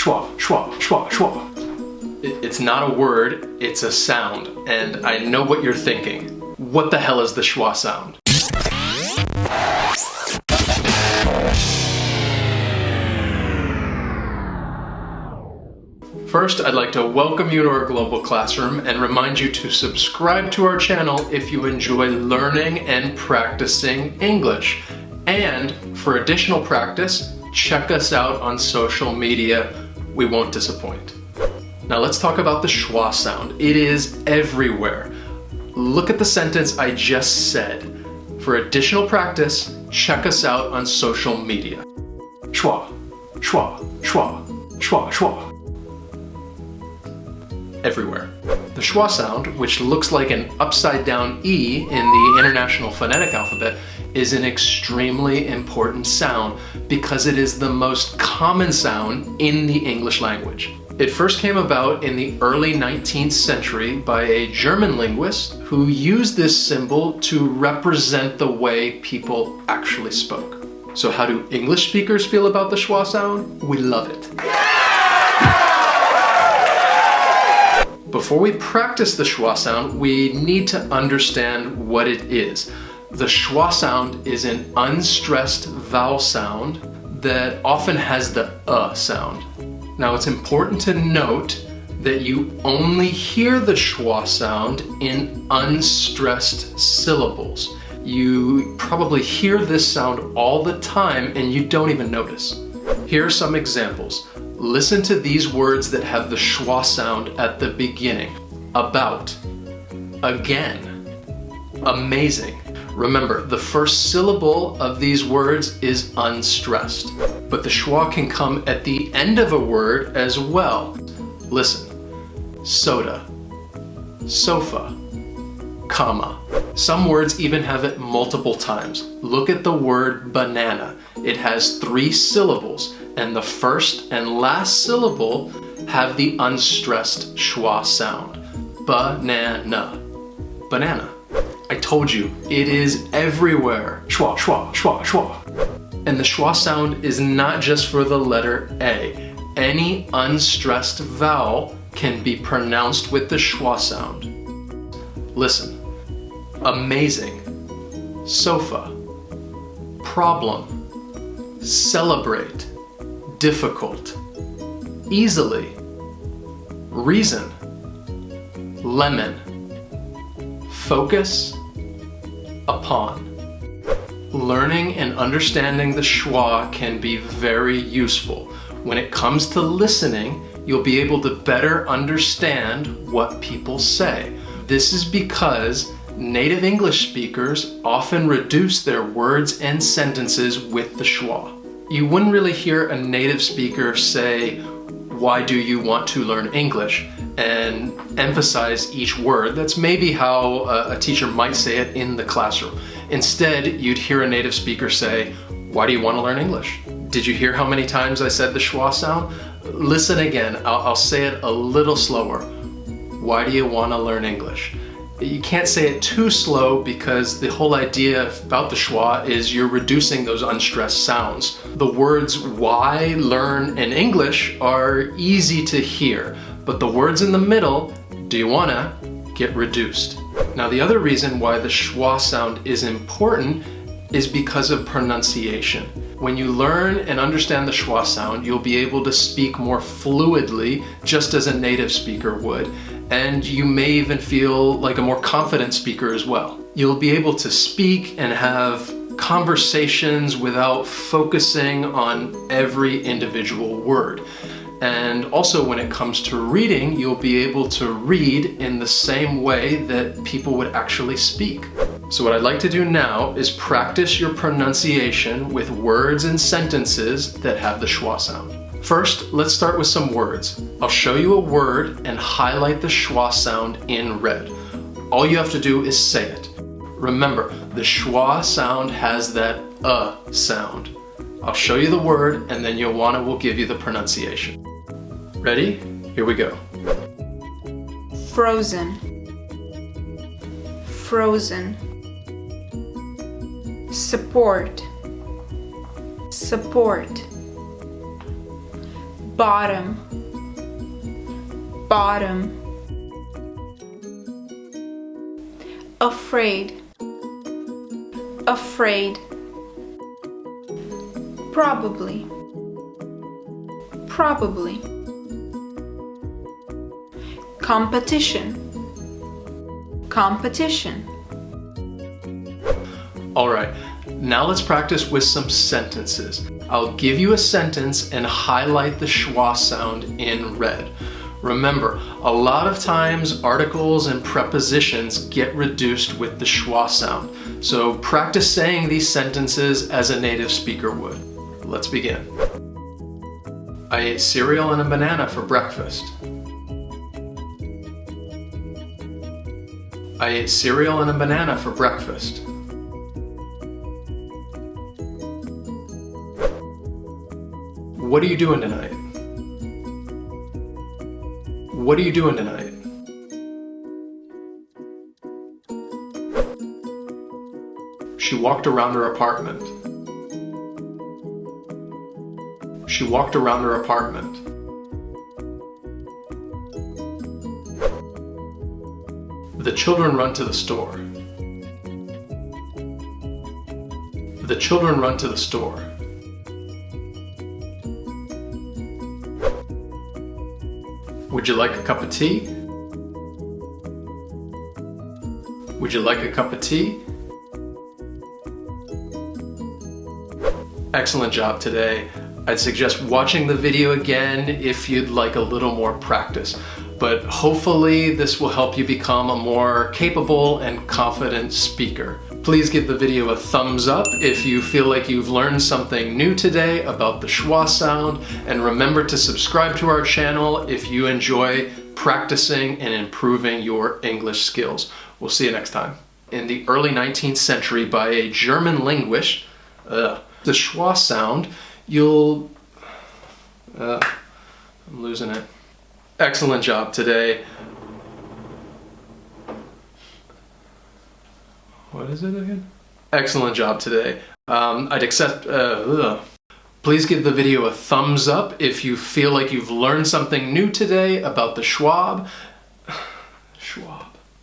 Schwa, schwa, schwa, schwa. It's not a word, it's a sound, and I know what you're thinking. What the hell is the schwa sound? First, I'd like to welcome you to our global classroom and remind you to subscribe to our channel if you enjoy learning and practicing English. And for additional practice, check us out on social media. We won't disappoint. Now let's talk about the schwa sound. It is everywhere. Look at the sentence I just said. For additional practice, check us out on social media. Schwa, schwa, schwa, schwa, schwa. Everywhere. The schwa sound, which looks like an upside down E in the International Phonetic Alphabet, is an extremely important sound because it is the most common sound in the English language. It first came about in the early 19th century by a German linguist who used this symbol to represent the way people actually spoke. So how do English speakers feel about the schwa sound? We love it. Before we practice the schwa sound, we need to understand what it is. The schwa sound is an unstressed vowel sound that often has the sound. Now it's important to note that you only hear the schwa sound in unstressed syllables. You probably hear this sound all the time and you don't even notice. Here are some examples. Listen to these words that have the schwa sound at the beginning. About, again, amazing. Remember, the first syllable of these words is unstressed, but the schwa can come at the end of a word as well. Listen, soda, sofa, comma. Some words even have it multiple times. Look at the word banana. It has 3 syllables, and the first and last syllable have the unstressed schwa sound. Banana. Banana. I told you, it is everywhere. Schwa, schwa, schwa, schwa. And the schwa sound is not just for the letter A. Any unstressed vowel can be pronounced with the schwa sound. Listen. Amazing. Sofa. Problem. Celebrate. Difficult. Easily. Reason. Lemon. Focus. Upon. Learning and understanding the schwa can be very useful. When it comes to listening, you'll be able to better understand what people say. This is because native English speakers often reduce their words and sentences with the schwa. You wouldn't really hear a native speaker say, "Why do you want to learn English?" and emphasize each word. That's maybe how a teacher might say it in the classroom. Instead, you'd hear a native speaker say, "Why do you want to learn English?" Did you hear how many times I said the schwa sound? Listen again. I'll say it a little slower. Why do you want to learn English? You can't say it too slow because the whole idea about the schwa is you're reducing those unstressed sounds. The words why, learn, and English are easy to hear, but the words in the middle, do you wanna, get reduced. Now the other reason why the schwa sound is important is because of pronunciation. When you learn and understand the schwa sound, you'll be able to speak more fluidly, just as a native speaker would, and you may even feel like a more confident speaker as well. You'll be able to speak and have conversations without focusing on every individual word. And also when it comes to reading, you'll be able to read in the same way that people would actually speak. So what I'd like to do now is practice your pronunciation with words and sentences that have the schwa sound. First, let's start with some words. I'll show you a word and highlight the schwa sound in red. All you have to do is say it. Remember, the schwa sound has that sound. I'll show you the word and then Joanna will give you the pronunciation. Ready? Here we go. Frozen. Frozen. Support. Support. bottom, bottom. Afraid, afraid. Probably, probably. Competition, competition. All right, now let's practice with some sentences. I'll give you a sentence and highlight the schwa sound in red. Remember, a lot of times articles and prepositions get reduced with the schwa sound. So practice saying these sentences as a native speaker would. Let's begin. I ate cereal and a banana for breakfast. I ate cereal and a banana for breakfast. What are you doing tonight? What are you doing tonight? She walked around her apartment. She walked around her apartment. The children run to the store. The children run to the store. Would you like a cup of tea? Would you like a cup of tea? Excellent job today. I'd suggest watching the video again if you'd like a little more practice. But hopefully this will help you become a more capable and confident speaker. Please give the video a thumbs up if you feel like you've learned something new today about the schwa sound, and remember to subscribe to our channel if you enjoy practicing and improving your English skills. We'll see you next time. In the early 19th century, by a German linguist, the schwa sound, I'm losing it. Excellent job today. What is it again? Excellent job today. I'd accept, Please give the video a thumbs up if you feel like you've learned something new today about the schwa,